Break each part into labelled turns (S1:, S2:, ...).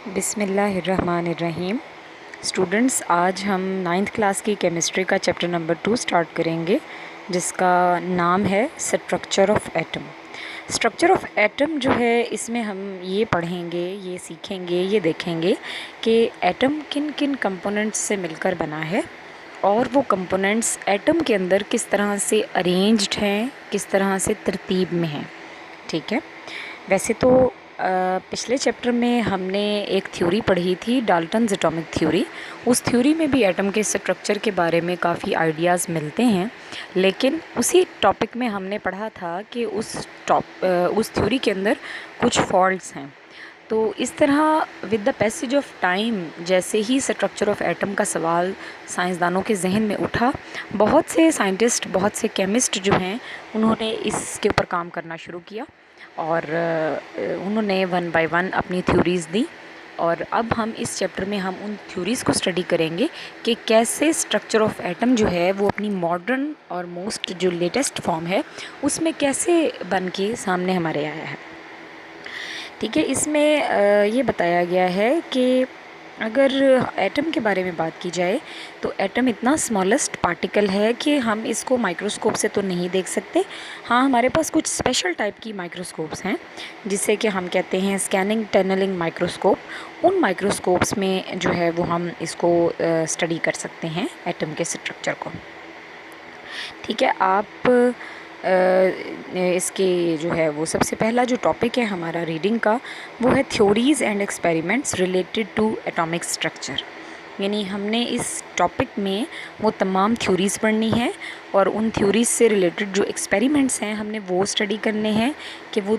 S1: बिस्मिल्लाहिर्रहमानिर्रहीम। स्टूडेंट्स, आज हम नाइन्थ क्लास की केमिस्ट्री का चैप्टर नंबर 2 स्टार्ट करेंगे, जिसका नाम है structure of atom. Structure of atom जो है, इसमें हम ये पढ़ेंगे, ये सीखेंगे, ये देखेंगे कि एटम किन किन कंपोनेंट्स से मिलकर बना है और वो कंपोनेंट्स एटम के अंदर किस तरह से अरेंज्ड हैं, किस तरह से तरतीब में हैं। ठीक है। वैसे तो पिछले चैप्टर में हमने एक थ्योरी पढ़ी थी, डाल्टन्स एटॉमिक थ्योरी। उस थ्योरी में भी एटम के स्ट्रक्चर के बारे में काफ़ी आइडियाज़ मिलते हैं, लेकिन उसी टॉपिक में हमने पढ़ा था कि उस थ्योरी के अंदर कुछ फॉल्ट्स हैं। तो इस तरह with the passage of time जैसे ही स्ट्रक्चर ऑफ एटम का सवाल साइंसदानों के जहन में उठा, बहुत से साइंटिस्ट, बहुत से केमिस्ट जो हैं, उन्होंने इसके ऊपर काम करना शुरू किया और उन्होंने वन बाय वन अपनी थ्योरीज़ दी। और अब हम इस चैप्टर में हम उन थ्योरीज़ को स्टडी करेंगे कि कैसे स्ट्रक्चर ऑफ एटम जो है वो अपनी मॉडर्न और मोस्ट जो लेटेस्ट फॉर्म है उसमें कैसे बन के सामने हमारे आया है। ठीक है। इसमें ये बताया गया है कि अगर एटम के बारे में बात की जाए तो एटम इतना स्मॉलेस्ट पार्टिकल है कि हम इसको माइक्रोस्कोप से तो नहीं देख सकते। हाँ, हमारे पास कुछ स्पेशल टाइप की माइक्रोस्कोप्स हैं, जिसे कि हम कहते हैं स्कैनिंग टनलिंग माइक्रोस्कोप। उन माइक्रोस्कोप्स में जो है वो हम इसको स्टडी कर सकते हैं, एटम के स्ट्रक्चर को। ठीक है। आप इसके जो है वो सबसे पहला जो टॉपिक है हमारा रीडिंग का, वो है theories and experiments related to atomic structure. यानी हमने इस टॉपिक में वो तमाम थ्योरीज़ पढ़नी है और उन थ्योरीज़ से रिलेटेड जो एक्सपेरिमेंट्स हैं हमने वो स्टडी करने हैं कि वो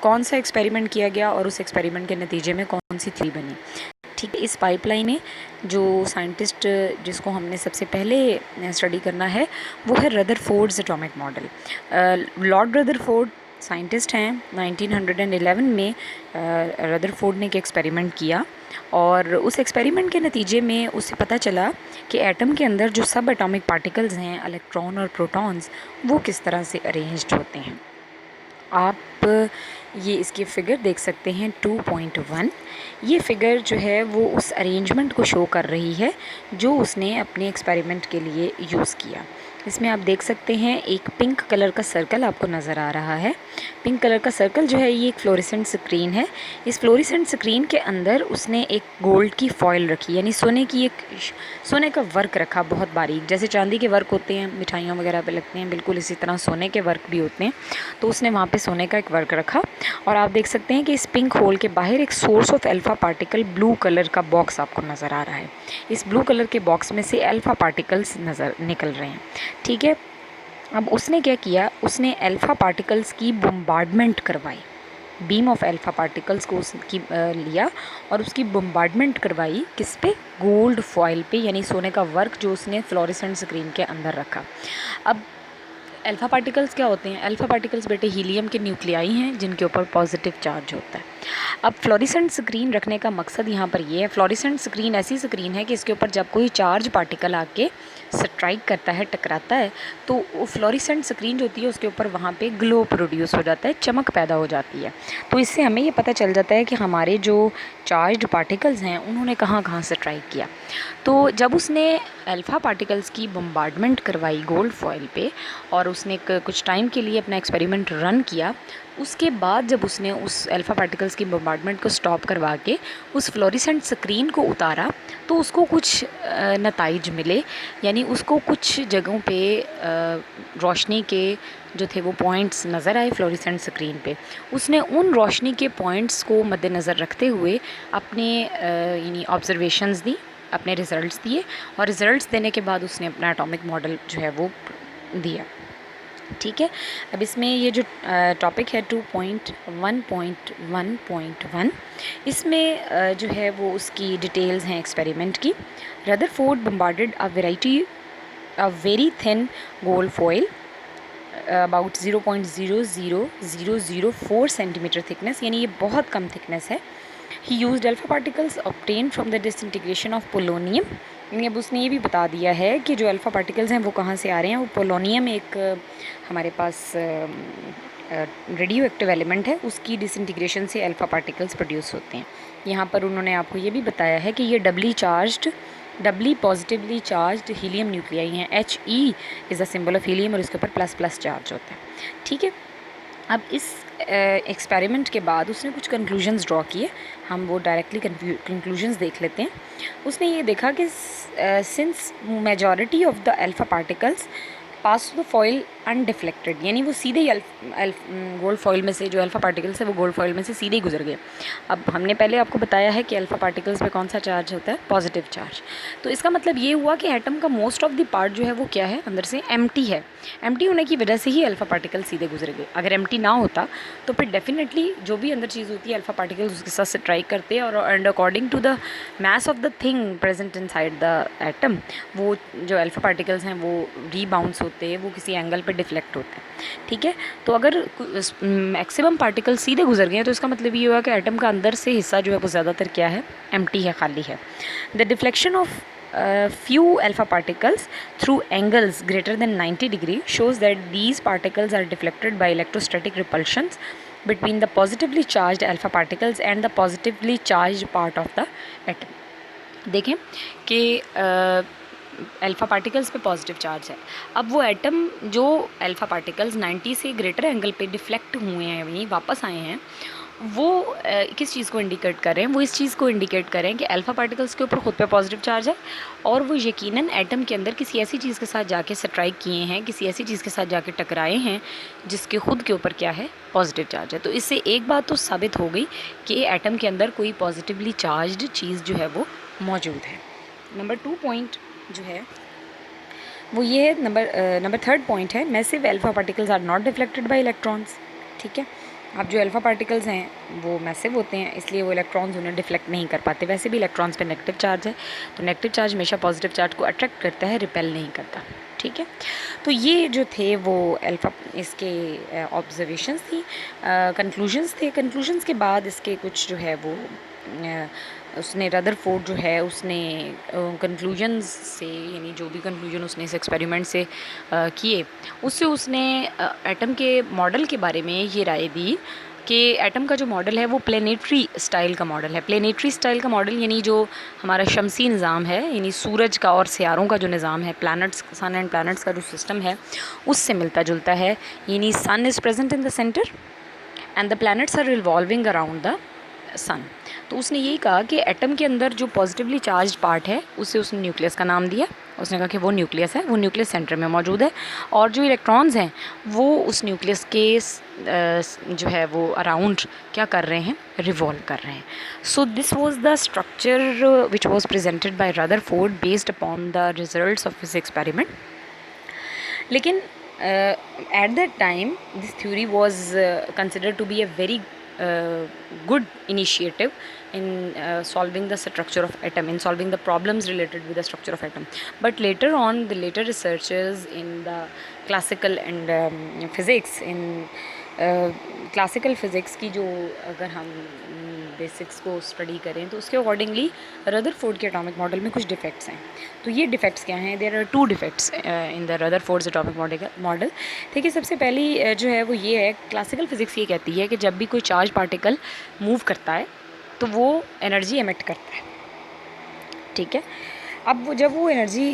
S1: कौन सा एक्सपेरिमेंट किया गया और उस एक्सपेरिमेंट के नतीजे में कौन सी थ्योरी बनी। ठीक है। इस पाइपलाइन में जो साइंटिस्ट जिसको हमने सबसे पहले स्टडी करना है वो है Rutherford's atomic model. Lord Rutherford scientist हैं। 1911 में रदरफोर्ड ने एक एक्सपेरिमेंट किया और उस एक्सपेरिमेंट के नतीजे में उसे पता चला कि एटम के अंदर जो सब एटॉमिक पार्टिकल्स हैं, इलेक्ट्रॉन और प्रोटॉन्स, वो किस तरह से अरेंज्ड होते हैं। आप ये इसकी फ़िगर देख सकते हैं 2.1। ये फ़िगर जो है वो उस अरेंजमेंट को शो कर रही है जो उसने अपने एक्सपेरिमेंट के लिए यूज़ किया। इसमें आप देख सकते हैं एक पिंक कलर का सर्कल आपको नज़र आ रहा है। पिंक कलर का सर्कल जो है ये एक फ्लोरेसेंट स्क्रीन है। इस फ्लोरेसेंट स्क्रीन के अंदर उसने एक गोल्ड की फॉइल रखी, यानी सोने का वर्क रखा, बहुत बारीक, जैसे चांदी के वर्क होते हैं मिठाइयों वगैरह पे लगते हैं, बिल्कुल इसी तरह सोने के वर्क भी होते हैं। तो उसने वहाँ पे सोने का एक वर्क रखा और आप देख सकते हैं कि इस पिंक होल के बाहर एक source of alpha particle blue colour का बॉक्स आपको नज़र आ रहा है। इस ब्लू कलर के बॉक्स में से अल्फ़ा पार्टिकल्स निकल रहे हैं। ठीक है। अब उसने क्या किया, उसने अल्फ़ा पार्टिकल्स की बम्बार्डमेंट करवाई, बीम ऑफ अल्फ़ा पार्टिकल्स को उसकी लिया और उसकी बम्बार्डमेंट करवाई किस पे, गोल्ड फॉइल पे, यानी सोने का वर्क जो उसने फ्लोरेसेंट स्क्रीन के अंदर रखा। अब अल्फ़ा पार्टिकल्स क्या होते हैं? अल्फ़ा पार्टिकल्स बेटे हीलियम के न्यूक्लियाई हैं जिनके ऊपर पॉजिटिव चार्ज होता है। अब फ्लोरेसेंट स्क्रीन रखने का मकसद यहाँ पर ये है, फ्लोरेसेंट स्क्रीन ऐसी स्क्रीन है कि इसके ऊपर जब कोई चार्ज पार्टिकल आके स्ट्राइक करता है, टकराता है, तो वो फ्लोरेसेंट स्क्रीन जो होती है उसके ऊपर वहाँ पे ग्लो प्रोड्यूस हो जाता है, चमक पैदा हो जाती है। तो इससे हमें ये पता चल जाता है कि हमारे जो चार्ज्ड पार्टिकल्स हैं उन्होंने कहाँ कहाँ स्ट्राइक किया। तो जब उसने अल्फ़ा पार्टिकल्स की बम्बार्डमेंट करवाई गोल्ड फॉइल पे और उसने कुछ टाइम के लिए अपना एक्सपेरिमेंट रन किया, उसके बाद जब उसने उस अल्फ़ा पार्टिकल्स की बम्बार्डमेंट को स्टॉप करवा के उस फ्लोरेसेंट स्क्रीन को उतारा, तो उसको कुछ नताइज मिले, यानी उसको कुछ जगहों पे रोशनी के जो थे वो पॉइंट्स नज़र आए फ्लोरेसेंट स्क्रीन पे। उसने उन रोशनी के पॉइंट्स को मद्देनज़र रखते हुए अपने यानी ऑब्जर्वेशंस दी, अपने रिज़ल्ट्स दिए और रिज़ल्ट्स देने के बाद उसने अपना एटॉमिक मॉडल जो है वो दिया। ठीक है। अब इसमें ये जो टॉपिक है 2.1.1.1, इसमें जो है वो उसकी डिटेल्स हैं एक्सपेरिमेंट की। Rutherford bombarded a very thin gold foil about 0.00004 centimetre thickness, यानी ये बहुत कम थिकनेस है। ही used alpha particles obtain from the disintegration of polonium. यानी अब उसने ये भी बता दिया है कि जो अल्फ़ा पार्टिकल्स हैं वो कहाँ से आ रहे हैं। वो पोलोनियम एक हमारे पास रेडियो एक्टिव एलिमेंट है उसकी डिसइंटीग्रेशन से अल्फ़ा पार्टिकल्स प्रोड्यूस होते हैं। यहाँ पर उन्होंने आपको ये भी बताया है कि ये डबली पॉजिटिवली चार्ज्ड हीलियम न्यूक्लियाई हैं। He is a symbol of helium और इसके ऊपर प्लस प्लस चार्ज होता है। ठीक है, अब इस एक्सपेरिमेंट के बाद उसने कुछ कंक्लूजन्स ड्रॉ किए, हम वो डायरेक्टली कंक्लूजन्स देख लेते हैं। उसने ये देखा कि since majority of the alpha particles pass to the foil undeflected, यानी वो सीधे ही गोल्ड फॉइल में से जो अल्फ़ा पार्टिकल्स है वो गोल्ड फॉइल में से सीधे ही गुजर गए। अब हमने पहले आपको बताया है कि अल्फ़ा पार्टिकल्स पे कौन सा चार्ज होता है, पॉजिटिव चार्ज। तो इसका मतलब ये हुआ कि एटम का मोस्ट ऑफ द पार्ट जो है वो क्या है, अंदर से एम्प्टी है। एम्प्टी होने की वजह से ही अल्फ़ा पार्टिकल सीधे गुजर गए। अगर एम्प्टी ना होता तो फिर डेफिनेटली जो भी अंदर चीज़ होती है अल्फ़ा पार्टिकल्स उसके साथ स्ट्राइक करते और and according to the mass of the thing present inside the atom, वो जो अल्फ़ा पार्टिकल्स हैं वो रीबाउंस होते हैं, वो किसी एंगल पे डिफ्लेक्ट होते हैं। ठीक है, तो अगर मैक्सिमम पार्टिकल सीधे गुजर गए तो इसका मतलब ये हुआ कि एटम का अंदर से हिस्सा जो है वो ज़्यादातर क्या है, एम्प्टी है, खाली है। The deflection of few alpha particles through angles greater than 90 degree shows that these particles are deflected by electrostatic repulsions between the positively charged alpha particles and the positively charged part of the atom। देखें कि alpha particles पे positive charge है। अब वो atom जो alpha particles 90 से greater angle पे deflect हुए हैं, वहीं वापस आए हैं, वो किस चीज़ को इंडिकेट कर रहे हैं, वो इस चीज़ को इंडिकेट कर रहे हैं कि अल्फ़ा पार्टिकल्स के ऊपर ख़ुद पे पॉजिटिव चार्ज है और वो यकीनन एटम के अंदर किसी ऐसी चीज़ के साथ जाके स्ट्राइक किए हैं, किसी ऐसी चीज़ के साथ जाके टकराए हैं जिसके खुद के ऊपर क्या है, पॉजिटिव चार्ज है। तो इससे एक बात तो साबित हो गई कि एटम के अंदर कोई पॉजिटिवली चार्ज्ड चीज़ जो है वो मौजूद है। नंबर 2 पॉइंट जो है वो ये है, नंबर 3 पॉइंट है, massive alpha particles are not deflected by electrons. ठीक है, अब जो अल्फ़ा पार्टिकल्स हैं वो मैसिव होते हैं, इसलिए वो इलेक्ट्रॉन्स उन्हें डिफ्लेक्ट नहीं कर पाते। वैसे भी इलेक्ट्रॉन्स पे नेगेटिव चार्ज है, तो नेगेटिव चार्ज हमेशा पॉजिटिव चार्ज को अट्रैक्ट करता है, रिपेल नहीं करता। ठीक है, तो ये जो थे वो अल्फ़ा इसके ऑब्जर्वेशंस थी, कंक्लूजन्स थे। कंक्लूजन्स के बाद इसके कुछ जो है वो उसने रदरफोर्ड जो है उसने कंक्लूजन्स से, यानी जो भी कंक्लूजन उसने इस एक्सपेरिमेंट से किए, उससे उसने एटम के मॉडल के बारे में ये राय दी कि एटम का जो मॉडल है वो प्लेनेटरी स्टाइल का मॉडल है। प्लेनेटरी स्टाइल का मॉडल यानी जो हमारा शमसी निज़ाम है, यानी सूरज का और सियारों का जो निज़ाम है, प्लैनेट्स, सन एंड प्लैनेट्स का जो सिस्टम है, उससे मिलता जुलता है। यानी sun is present in the centre and the planets are revolving around the sun. तो उसने यही कहा कि एटम के अंदर जो पॉजिटिवली चार्ज पार्ट है उसे उसने न्यूक्लियस का नाम दिया। उसने कहा कि वो न्यूक्लियस है, वो न्यूक्लियस सेंटर में मौजूद है और जो इलेक्ट्रॉन्स हैं वो उस न्यूक्लियस के जो है वो अराउंड क्या कर रहे हैं, रिवॉल्व कर रहे हैं। So this was the structure which was presented by Rutherford based upon the results of his experiment. लेकिन at that time this theory was considered to be a very good initiative in solving the structure of atom, in solving the problems related with the structure of atom. But later on, the later researchers in the classical and physics, in classical physics की जो अगर हम basics को study करें तो उसके accordingly Rutherford के atomic model में कुछ डिफेक्ट्स हैं। तो ये डिफेक्ट्स क्या हैं? There are 2 defects in the Rutherford's atomic model. ठीक है, सबसे पहली जो है वो ये है, क्लासिकल फ़िज़िक्स ये कहती है कि जब भी कोई चार्ज पार्टिकल मूव करता है तो वो एनर्जी एमिट करता है। ठीक है, अब जब वो एनर्जी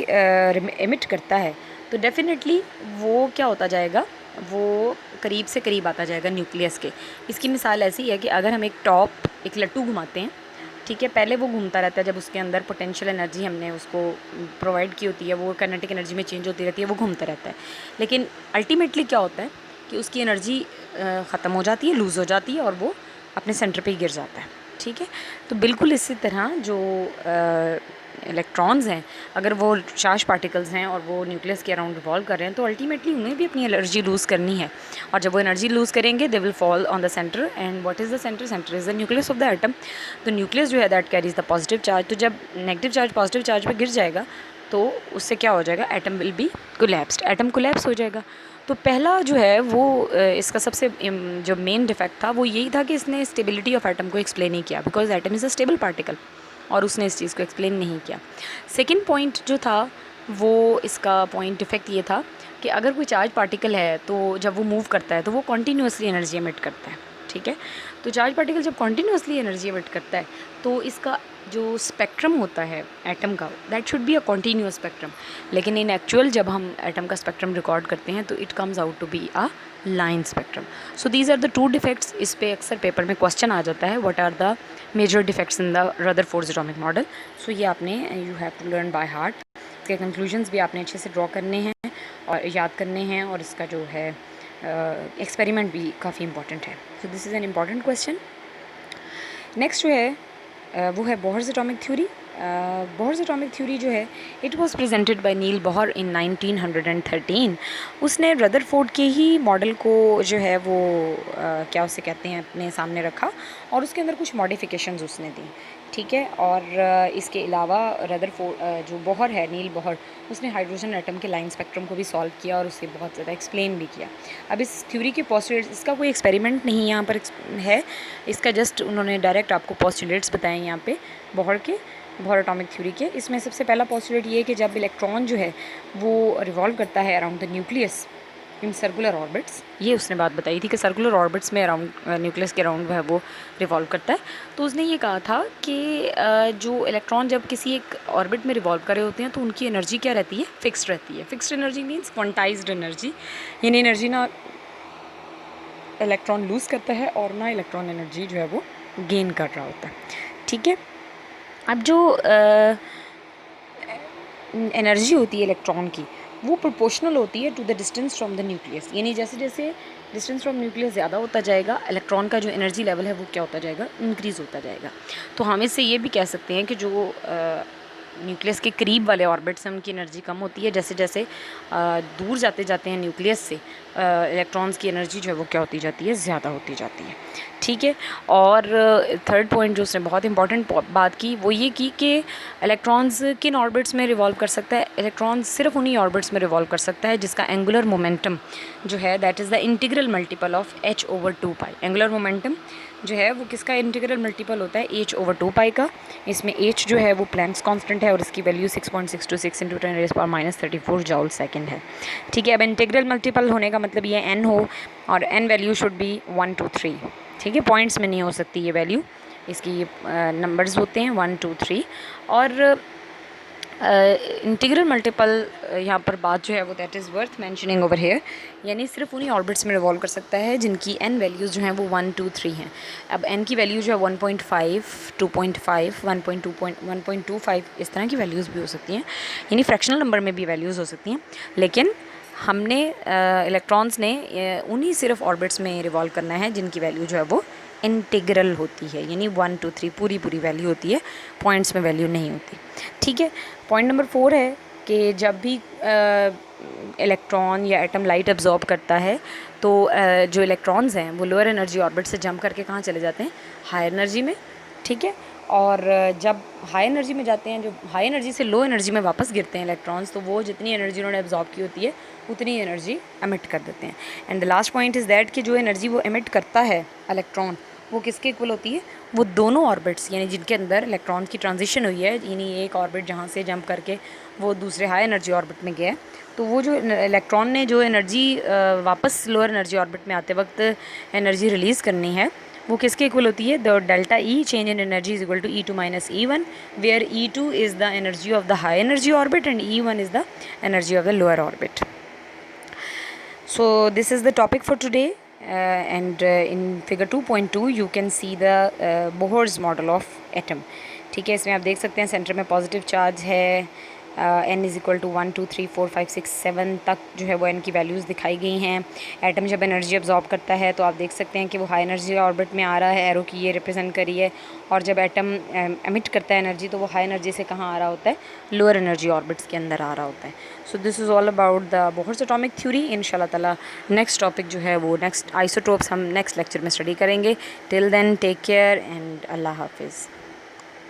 S1: एमिट करता है तो डेफिनेटली वो क्या होता जाएगा, वो करीब से करीब आता जाएगा न्यूक्लियस के। इसकी मिसाल ऐसी है कि अगर हम एक लट्टू घुमाते हैं, ठीक है, पहले वो घूमता रहता है, जब उसके अंदर पोटेंशियल एनर्जी हमने उसको प्रोवाइड की होती है वो काइनेटिक एनर्जी में चेंज होती रहती है, वो घूमता रहता है। लेकिन अल्टीमेटली क्या होता है कि उसकी एनर्जी ख़त्म हो जाती है, लूज़ हो जाती है और वो अपने सेंटर पे ही गिर जाता है। ठीक है, तो बिल्कुल इसी तरह जो इलेक्ट्रॉन्स हैं, अगर वो चार्ज पार्टिकल्स हैं और वो न्यूक्लियस के अराउंड रिवॉल्व कर रहे हैं तो अल्टीमेटली उन्हें भी अपनी एनर्जी लूज़ करनी है, और जब वो एनर्जी लूज़ करेंगे they will fall on the centre. And what is the centre? Centre is the nucleus of the atom. तो न्यूक्लियस जो है that carries the positive charge. तो जब नेगेटिव चार्ज पॉजिटिव चार्ज पे गिर जाएगा तो उससे क्या हो जाएगा, atom will be collapsed, atom collapse हो जाएगा। तो पहला जो है वो इसका सबसे जो मेन डिफेक्ट था वो यही था कि इसने स्टेबिलिटी ऑफ एटम को एक्सप्लेन नहीं किया, because atom is a stable particle, और उसने इस चीज़ को एक्सप्लेन नहीं किया। सेकंड पॉइंट जो था वो इसका पॉइंट डिफेक्ट ये था कि अगर कोई चार्ज पार्टिकल है तो जब वो मूव करता है तो वो कॉन्टीन्यूसली एनर्जी एमिट करता है, ठीक है। तो चार्ज पार्टिकल जब कॉन्टीन्यूसली एनर्जी एमिट करता है तो इसका जो स्पेक्ट्रम होता है एटम का, that should be a continuous spectrum. लेकिन इन एक्चुअल जब हम एटम का स्पेक्ट्रम रिकॉर्ड करते हैं तो it comes out to be a line spectrum. So these are the 2 defects. इस पे अक्सर पेपर में क्वेश्चन आ जाता है, what are the major defects in the Rutherford's atomic model. So ये आपने you have to learn by heart. इसके कंक्लूजन्स भी आपने अच्छे से ड्रॉ करने हैं और याद करने हैं, और इसका जो है एक्सपेरिमेंट भी काफ़ी इंपॉर्टेंट है। So this is an important question. Next जो है वो है Bohr's atomic theory. Bohr's atomic theory जो है it was presented by Niels Bohr in 1913। उसने रदरफोर्ड के ही मॉडल को जो है वो क्या उसे कहते हैं अपने सामने रखा और उसके अंदर कुछ मॉडिफिकेशंस उसने दी, ठीक है। और इसके अलावा रदरफोर्ड जो बोहर है, नील बोहर, उसने हाइड्रोजन एटम के लाइन स्पेक्ट्रम को भी सॉल्व किया और उसे बहुत ज़्यादा एक्सप्लेन भी किया। अब इस थ्योरी के पोस्टुलेट्स, इसका कोई एक्सपेरिमेंट नहीं यहाँ पर है, इसका जस्ट उन्होंने डायरेक्ट आपको पोस्टुलेट्स बताए यहाँ पे बोहर एटॉमिक थ्योरी के। इसमें सबसे पहला पोस्टुलेट ये है कि जब इलेक्ट्रॉन जो है वो रिवॉल्व करता है around the nucleus in circular orbits, ये उसने बात बताई थी कि सर्कुलर ऑर्बिट्स में अराउंड न्यूक्लियस के अराउंड वो रिवॉल्व करता है। तो उसने ये कहा था कि जो इलेक्ट्रॉन जब किसी एक ऑर्बिट में रिवॉल्व कर रहे होते हैं तो उनकी एनर्जी क्या रहती है, फिक्स्ड रहती है। Fixed energy means quantized energy, यानी एनर्जी ना इलेक्ट्रॉन लूज़ करता है और ना इलेक्ट्रॉन एनर्जी जो है वो गेन कर रहा होता है, ठीक है। अब जो एनर्जी होती है इलेक्ट्रॉन की वो प्रोपोर्शनल होती है to the distance from the nucleus, यानी जैसे जैसे डिस्टेंस फ्रॉम न्यूक्लियस ज़्यादा होता जाएगा इलेक्ट्रॉन का जो एनर्जी लेवल है वो क्या होता जाएगा, इंक्रीज़ होता जाएगा। तो हम इससे ये भी कह सकते हैं कि जो न्यूक्लियस के करीब वाले ऑर्बिट्स हैं उनकी एनर्जी कम होती है, जैसे जैसे दूर जाते जाते हैं न्यूक्लियस से इलेक्ट्रॉन्स की एनर्जी जो है वो क्या होती जाती है, ज़्यादा होती जाती है, ठीक है। और थर्ड पॉइंट जो उसने बहुत इंपॉर्टेंट बात की वो ये की कि इलेक्ट्रॉन्स किन ऑर्बिट्स में रिवॉल्व कर सकता है, इलेक्ट्रॉन्स सिर्फ उन्हीं ऑर्बिट्स में रिवॉल्व कर सकता है जिसका एंगुलर मोमेंटम जो है that is the integral multiple of h/2 pi. Angular momentum जो है वो किसका इंटीग्रल मल्टीपल होता है, h/2 पाई का। इसमें h जो है वो प्लैंक्स कांस्टेंट है और इसकी वैल्यू 6.626 × 10⁻³ जूल सेकंड है, ठीक है। अब इंटीग्रल मल्टीपल होने का मतलब ये n हो और n वैल्यू शुड बी 1 2 3, ठीक है। पॉइंट्स में नहीं हो सकती ये वैल्यू, इसकी ये नंबर्स होते हैं 1 2 3। और इंटीग्रल मल्टीपल यहाँ पर बात जो है वो that is worth mentioning over here, यानी सिर्फ उन्हीं ऑर्बिट्स में रिवॉल्व कर सकता है जिनकी n वैल्यूज़ जो हैं वो 1 2 3 हैं। अब n की वैल्यू जो है 1.5 2.5 1.25 इस तरह की वैल्यूज़ भी हो सकती हैं, यानी फ्रैक्शनल नंबर में भी वैल्यूज़ हो सकती हैं। लेकिन हमने इलेक्ट्रॉन्स ने उन्हीं सिर्फ ऑर्बिट्स में रिवॉल्व करना है जिनकी वैल्यू जो है वो इंटीग्रल होती है, यानी 1 2 3 पूरी पूरी वैल्यू होती है, पॉइंट्स में वैल्यू नहीं होती, ठीक है। पॉइंट नंबर 4 है कि जब भी इलेक्ट्रॉन या एटम लाइट एब्जॉर्ब करता है तो जो इलेक्ट्रॉन्स हैं वो लोअर एनर्जी ऑर्बिट से जंप करके कहाँ चले जाते हैं, हाई एनर्जी में, ठीक है। और जब हाई एनर्जी में जाते हैं, जो हाई एनर्जी से लो एनर्जी में वापस गिरते हैं इलेक्ट्रॉन्स, तो वो जितनी एनर्जी उन्होंने एब्जॉर्ब की होती है उतनी एनर्जी एमिट कर देते हैं। And the last point is that कि जो एनर्जी वो एमिट करता है इलेक्ट्रॉन वो किसके इक्वल होती है, वो दोनों ऑर्बिट्स यानी जिनके अंदर इलेक्ट्रॉन की ट्रांजिशन हुई है, यानी एक ऑर्बिट जहाँ से जंप करके वो दूसरे हाई एनर्जी ऑर्बिट में गया है, तो वो जो इलेक्ट्रॉन ने जो एनर्जी वापस लोअर एनर्जी ऑर्बिट में आते वक्त एनर्जी रिलीज़ करनी है वो किसके इक्वल होती है, the delta E change in energy is equal to E2 - E1, where E2 is the energy of the high energy orbit and E1 is the energy of the lower orbit. So this is the topic for today, and in figure 2.2 you can see the Bohr's model of atom, ठीक है। इसमें आप देख सकते हैं centre में positive charge है, n is equal to 1 2 3 4 5 6 7 तक जो है वो n की वैल्यूज़ दिखाई गई हैं। एटम जब एनर्जी अब्जॉर्ब करता है तो आप देख सकते हैं कि वो हाई एनर्जी ऑर्बिट में आ रहा है, एरो की ये रिप्रेजेंट करी है, और जब एटम एमिट करता है एनर्जी तो वो हाई एनर्जी से कहाँ आ रहा होता है, लोअर एनर्जी ऑर्बिट्स के अंदर आ रहा होता है। So this is all about the Bohr's atomic theory. इंशाल्लाह ताला नेक्स्ट टॉपिक जो है वो नेक्स्ट आइसोटोप्स हम नेक्स्ट लेक्चर में स्टडी करेंगे। Till then take care and अल्लाह हाफिज़।